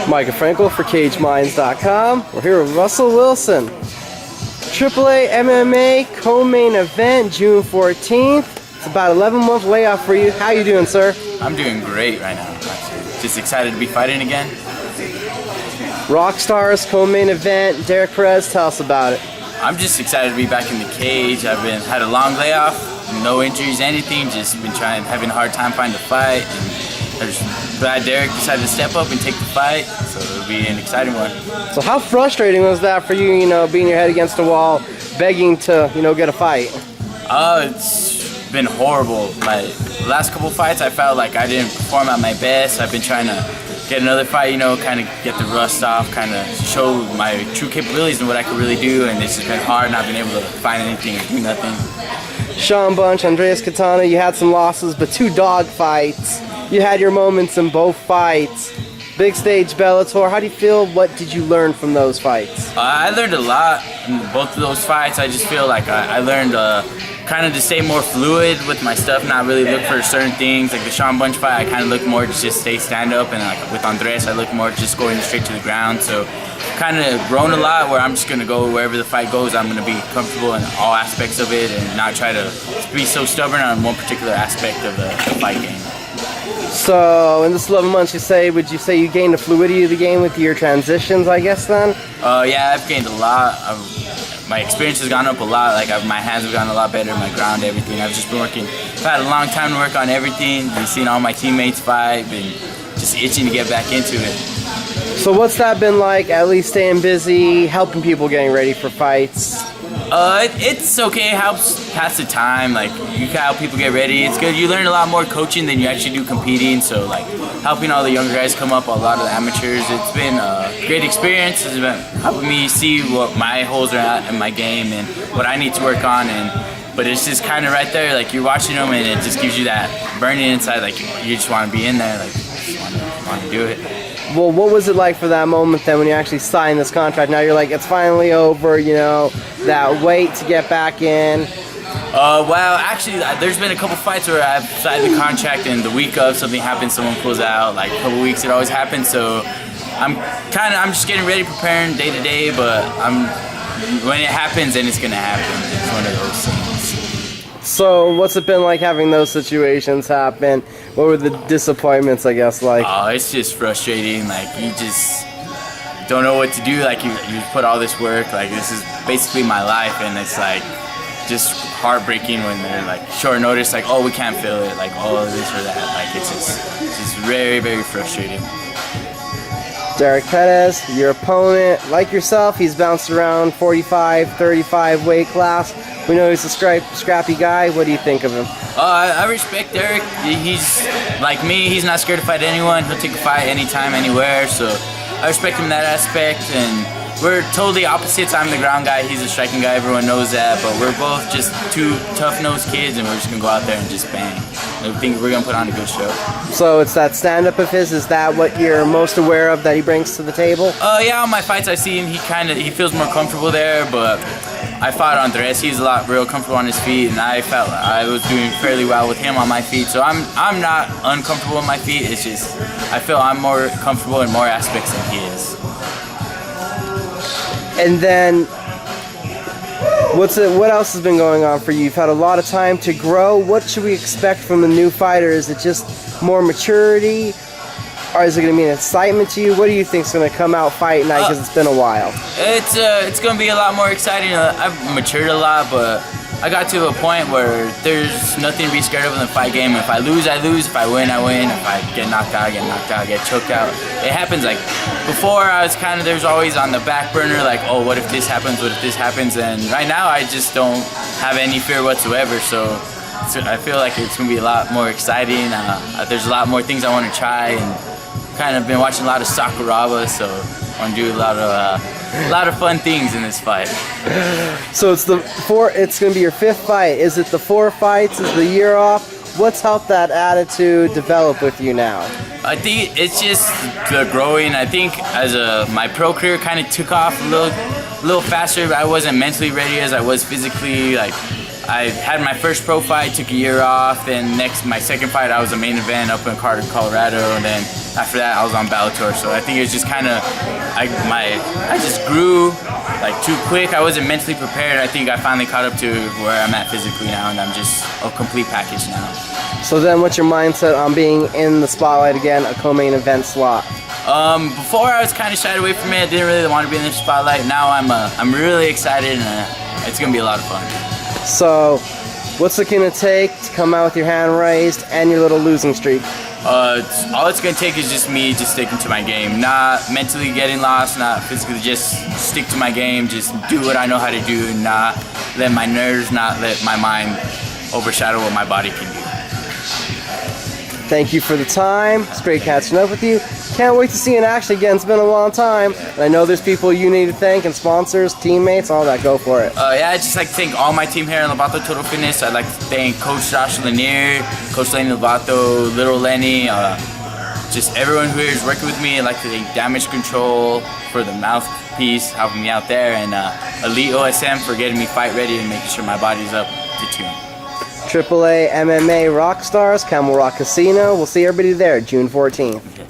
Micah Frankel for CageMinds.com. We're here with Russell Wilson. Triple A MMA co-main event, June 14th. It's about 11-month layoff for you. How you doing, sir? I'm doing great right now. Just excited to be fighting again. Rockstars co-main event. Derek Perez, tell us about it. I'm just excited to be back in the cage. I've had a long layoff, no injuries, anything. Just been having a hard time finding a fight. And I'm just glad Derek decided to step up and take the fight. So it'll be an exciting one. So how frustrating was that for you? Being your head against a wall, begging to get a fight. It's been horrible. My last couple fights, I felt like I didn't perform at my best. I've been trying to get another fight, kind of get the rust off, kind of show my true capabilities and what I could really do, and it's just been hard not being able to find anything and do nothing. Sean Bunch, Andreas Katana, you had some losses, but 2 dog fights. You had your moments in both fights. Big stage Bellator, how do you feel? What did you learn from those fights? I learned a lot in both of those fights. I just feel like I learned kind of to stay more fluid with my stuff, not really look for certain things. Like the Sean Bunch fight, I kind of look more to just stay stand up, and like with Andres, I look more just going straight to the ground. So kind of grown a lot where I'm just going to go wherever the fight goes. I'm going to be comfortable in all aspects of it and not try to be so stubborn on one particular aspect of the fight game. So in this 11 months, would you say you gained the fluidity of the game with your transitions, I guess, then? Yeah, I've gained a lot. My experience has gone up a lot. Like my hands have gotten a lot better, my ground, everything. I've just been working. I've had a long time to work on everything. Been seeing all my teammates fight. Been just itching to get back into it. So what's that been like? At least staying busy, helping people getting ready for fights. It's okay. It helps pass the time. Like you can help people get ready. It's good. You learn a lot more coaching than you actually do competing. So like helping all the younger guys come up, a lot of the amateurs. It's been a great experience. It's been helping me see what my holes are at in my game and what I need to work on. But it's just kind of right there. Like you're watching them, and it just gives you that burning inside. Like you just want to be in there. Like you just want to do it. Well, what was it like for that moment then when you actually signed this contract? Now you're like, it's finally over, that wait to get back in. Well, actually, there's been a couple fights where I've signed the contract and the week of something happens, someone pulls out. Like a couple weeks, it always happens. So I'm just getting ready, preparing day to day. But when it happens, then it's gonna happen. It's one of those things. So what's it been like having those situations happen? What were the disappointments, I guess, like? Oh, it's just frustrating. Like you just don't know what to do. Like you put all this work. Like this is basically my life, and it's like just heartbreaking when they're like short notice. Like, oh, we can't fill it. Like, oh, this or that. Like it's just very, very frustrating. Derek Perez, your opponent, like yourself, he's bounced around 45, 35 weight class. We know he's a scrappy guy. What do you think of him? I respect Derek. He's like me. He's not scared to fight anyone. He'll take a fight anytime, anywhere. So I respect him in that aspect. And we're totally opposites. I'm the ground guy. He's the striking guy. Everyone knows that. But we're both just 2 tough-nosed kids, and we're just going to go out there and just bang. I think we're going to put on a good show. So it's that stand-up of his. Is that what you're most aware of that he brings to the table? Yeah, on my fights I see him, he feels more comfortable there. But I fought Andres. He's real comfortable on his feet, and I felt I was doing fairly well with him on my feet. So I'm not uncomfortable on my feet. It's just I feel I'm more comfortable in more aspects than he is. And then, what else has been going on for you? You've had a lot of time to grow. What should we expect from the new fighter? Is it just more maturity? Or is it going to be an excitement to you? What do you think is going to come out fight night, because it's been a while? It's going to be a lot more exciting. I've matured a lot, but I got to a point where there's nothing to be scared of in the fight game. If I lose, I lose. If I win, I win. If I get knocked out, I get knocked out. Get choked out. It happens. Like before, I was there's always on the back burner, like, oh, what if this happens? What if this happens? And right now, I just don't have any fear whatsoever. So I feel like it's going to be a lot more exciting. There's a lot more things I want to try, and kind of been watching a lot of Sakuraba, so I want to do a lot of fun things in this fight. So it's going to be your 5th fight. Is it the 4 fights? Is the year off? What's helped that attitude develop with you now? I think it's just the growing. I think as my pro career kind of took off a little faster. I wasn't mentally ready as I was physically. Like I had my first pro fight, took a year off. Then my second fight, I was a main event up in Carter, Colorado. And then after that, I was on Bellator. So I think it was just kind of, I just grew like too quick. I wasn't mentally prepared. I think I finally caught up to where I'm at physically now, and I'm just a complete package now. So then, what's your mindset on being in the spotlight again, a co-main event slot? Before I was kind of shied away from it. I didn't really want to be in the spotlight. Now I'm really excited, and it's gonna be a lot of fun. So, what's it gonna take to come out with your hand raised and your little losing streak? All it's gonna take is just me just sticking to my game, not mentally getting lost, not physically, just stick to my game, just do what I know how to do, not let my nerves, not let my mind overshadow what my body can do. Thank you for the time. It's great catching up with you. Can't wait to see you in action again. It's been a long time. And I know there's people you need to thank, and sponsors, teammates, all that. Go for it. Yeah, I'd just like to thank all my team here in Lovato Total Fitness. I'd like to thank Coach Josh Lanier, Coach Lenny Lovato, Little Lenny, just everyone who is working with me. I'd like to thank Damage Control for the mouthpiece, helping me out there, and Elite OSM for getting me fight ready and making sure my body's up to tune. Triple A MMA Rock Stars, Camel Rock Casino. We'll see everybody there June 14th. Okay.